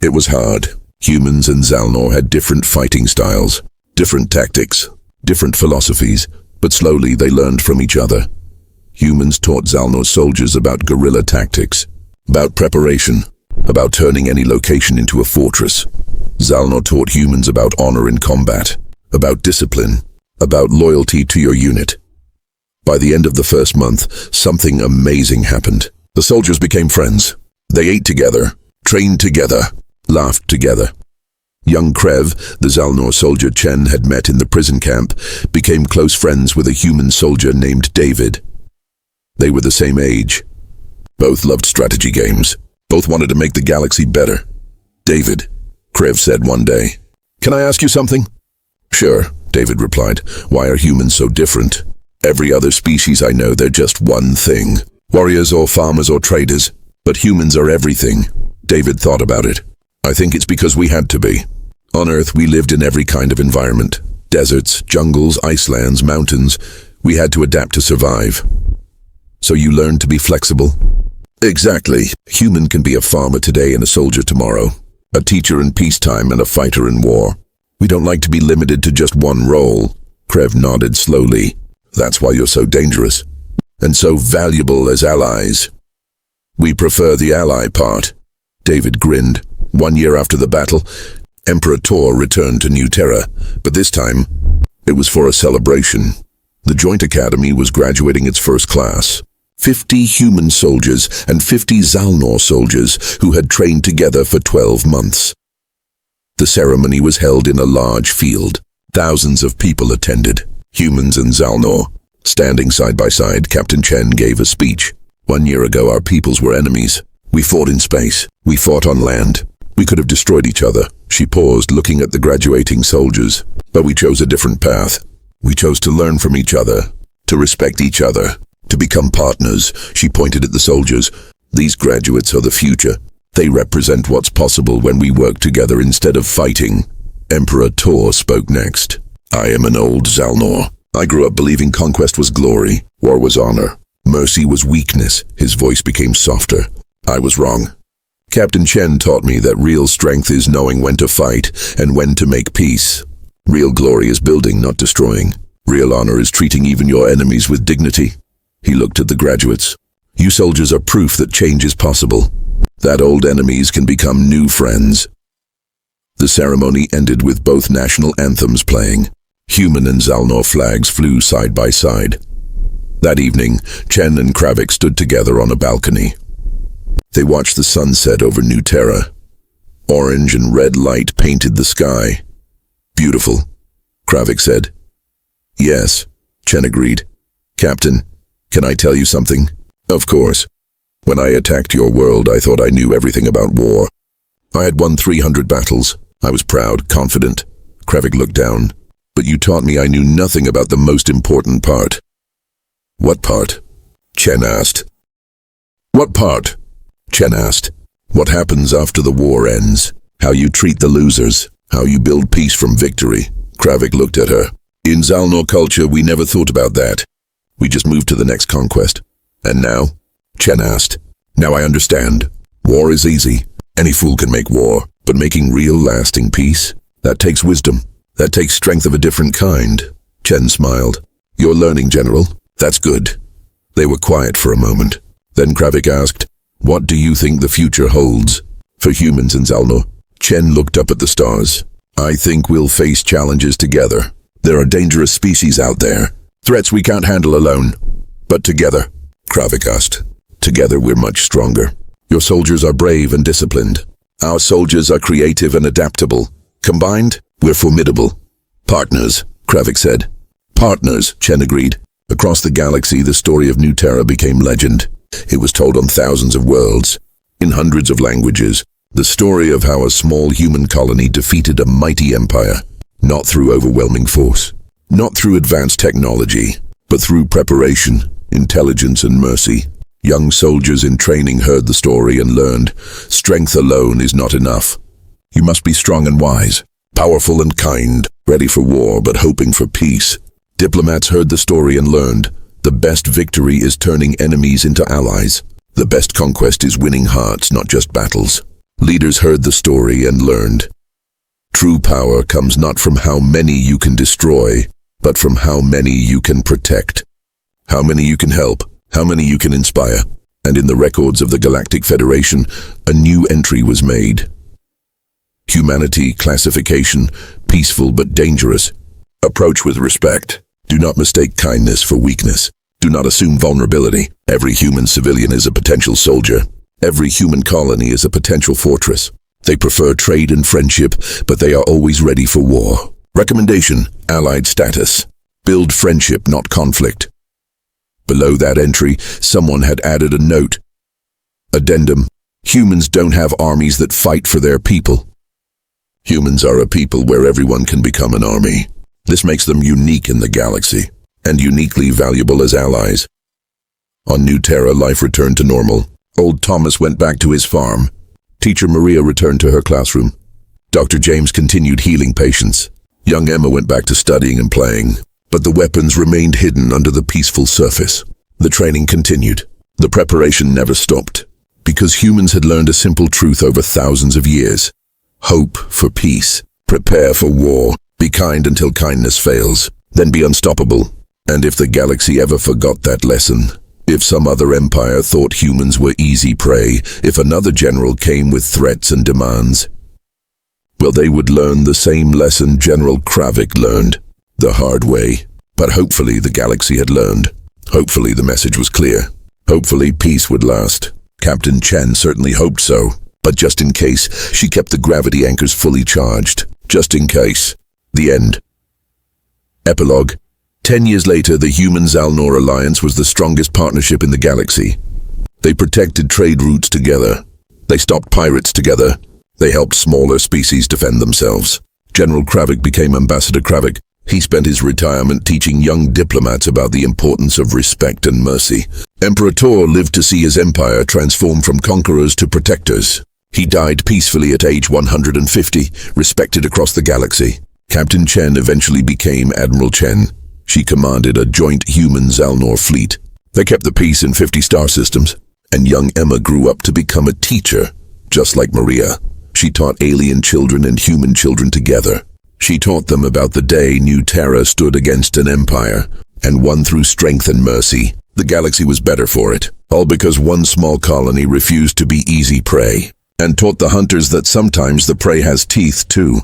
It was hard. Humans and Zalnor had different fighting styles, different tactics, different philosophies, but slowly they learned from each other. Humans taught Zalnor soldiers about guerrilla tactics, about preparation, about turning any location into a fortress. Zalnor taught humans about honor in combat, about discipline, about loyalty to your unit. By the end of the first month, something amazing happened. The soldiers became friends. They ate together, trained together, laughed together. Young Krev, the Zalnor soldier Chen had met in the prison camp, became close friends with a human soldier named David. They were the same age. Both loved strategy games. Both wanted to make the galaxy better. "David," Krev said one day, "can I ask you something?" "Sure," David replied. "Why are humans so different? Every other species I know, they're just one thing. Warriors or farmers or traders. But humans are everything." David thought about it. "I think it's because we had to be. On Earth, we lived in every kind of environment. Deserts, jungles, icelands, mountains. We had to adapt to survive." "So you learned to be flexible?" "Exactly. Human can be a farmer today and a soldier tomorrow. A teacher in peacetime and a fighter in war. We don't like to be limited to just one role." Krev nodded slowly. "That's why you're so dangerous. And so valuable as allies." "We prefer the ally part." David grinned. 1 year after the battle, Emperor Tor returned to New Terra, but this time, it was for a celebration. The Joint Academy was graduating its first class. 50 human soldiers and 50 Zalnor soldiers who had trained together for 12 months. The ceremony was held in a large field. Thousands of people attended, humans and Zalnor. Standing side by side, Captain Chen gave a speech. 1 year ago, our peoples were enemies. We fought in space. We fought on land. We could have destroyed each other. She paused, looking at the graduating soldiers. But we chose a different path. We chose to learn from each other, to respect each other, to become partners. She pointed at the soldiers. These graduates are the future. They represent what's possible when we work together instead of fighting. Emperor Tor spoke next. I am an old Zalnor. I grew up believing conquest was glory, war was honor, mercy was weakness. His voice became softer. I was wrong. Captain Chen taught me that real strength is knowing when to fight and when to make peace. Real glory is building, not destroying. Real honor is treating even your enemies with dignity. He looked at the graduates. You soldiers are proof that change is possible, that old enemies can become new friends. The ceremony ended with both national anthems playing. Human and Zalnor flags flew side by side. That evening, Chen and Kravik stood together on a balcony. They watched the sunset over New Terra. Orange and red light painted the sky. Beautiful, Kravik said. Yes, Chen agreed. Captain, can I tell you something? Of course. When I attacked your world, I thought I knew everything about war. I had won 300 battles. I was proud, confident. Kravik looked down. But you taught me I knew nothing about the most important part. What part? Chen asked. What part? Chen asked. What happens after the war ends? How you treat the losers? How you build peace from victory? Kravik looked at her. In Zalnor culture, we never thought about that. We just moved to the next conquest. And now? Chen asked. Now I understand. War is easy. Any fool can make war. But making real, lasting peace? That takes wisdom. That takes strength of a different kind. Chen smiled. You're learning, General. That's good. They were quiet for a moment. Then Kravik asked, what do you think the future holds for humans in Zalnor? Chen looked up at the stars. I think we'll face challenges together. There are dangerous species out there. Threats we can't handle alone. But together, Kravik asked. Together we're much stronger. Your soldiers are brave and disciplined. Our soldiers are creative and adaptable. Combined, we're formidable. Partners, Kravik said. Partners, Chen agreed. Across the galaxy, the story of New Terra became legend. It was told on thousands of worlds, in hundreds of languages. The story of how a small human colony defeated a mighty empire, not through overwhelming force, not through advanced technology, but through preparation, intelligence, and mercy. Young soldiers in training heard the story and learned, strength alone is not enough. You must be strong and wise, powerful and kind, ready for war but hoping for peace. Diplomats heard the story and learned, the best victory is turning enemies into allies. The best conquest is winning hearts, not just battles. Leaders heard the story and learned. True power comes not from how many you can destroy, but from how many you can protect. How many you can help, how many you can inspire. And in the records of the Galactic Federation, a new entry was made. Humanity, classification, peaceful but dangerous. Approach with respect. Do not mistake kindness for weakness. Do not assume vulnerability. Every human civilian is a potential soldier. Every human colony is a potential fortress. They prefer trade and friendship, but they are always ready for war. Recommendation, allied status. Build friendship, not conflict. Below that entry, someone had added a note. Addendum, humans don't have armies that fight for their people. Humans are a people where everyone can become an army. This makes them unique in the galaxy, and uniquely valuable as allies. On New Terra, life returned to normal. Old Thomas went back to his farm. Teacher Maria returned to her classroom. Dr. James continued healing patients. Young Emma went back to studying and playing, but the weapons remained hidden under the peaceful surface. The training continued. The preparation never stopped, because humans had learned a simple truth over thousands of years. Hope for peace. Prepare for war. Be kind until kindness fails. Then be unstoppable. And if the galaxy ever forgot that lesson, if some other empire thought humans were easy prey, if another general came with threats and demands, well, they would learn the same lesson General Kravik learned, the hard way. But hopefully the galaxy had learned. Hopefully the message was clear. Hopefully peace would last. Captain Chen certainly hoped so. But just in case, she kept the gravity anchors fully charged. Just in case. The end. Epilogue. 10 years later, the Human-Zalnor alliance was the strongest partnership in the galaxy. They protected trade routes together. They stopped pirates together. They helped smaller species defend themselves. General Kravik became Ambassador Kravik. He spent his retirement teaching young diplomats about the importance of respect and mercy. Emperor Tor lived to see his empire transform from conquerors to protectors. He died peacefully at age 150, respected across the galaxy. Captain Chen eventually became Admiral Chen. She commanded a joint human-Zalnor fleet. They kept the peace in 50 star systems, and young Emma grew up to become a teacher, just like Maria. She taught alien children and human children together. She taught them about the day New Terra stood against an empire, and won through strength and mercy. The galaxy was better for it, all because one small colony refused to be easy prey, and taught the hunters that sometimes the prey has teeth too.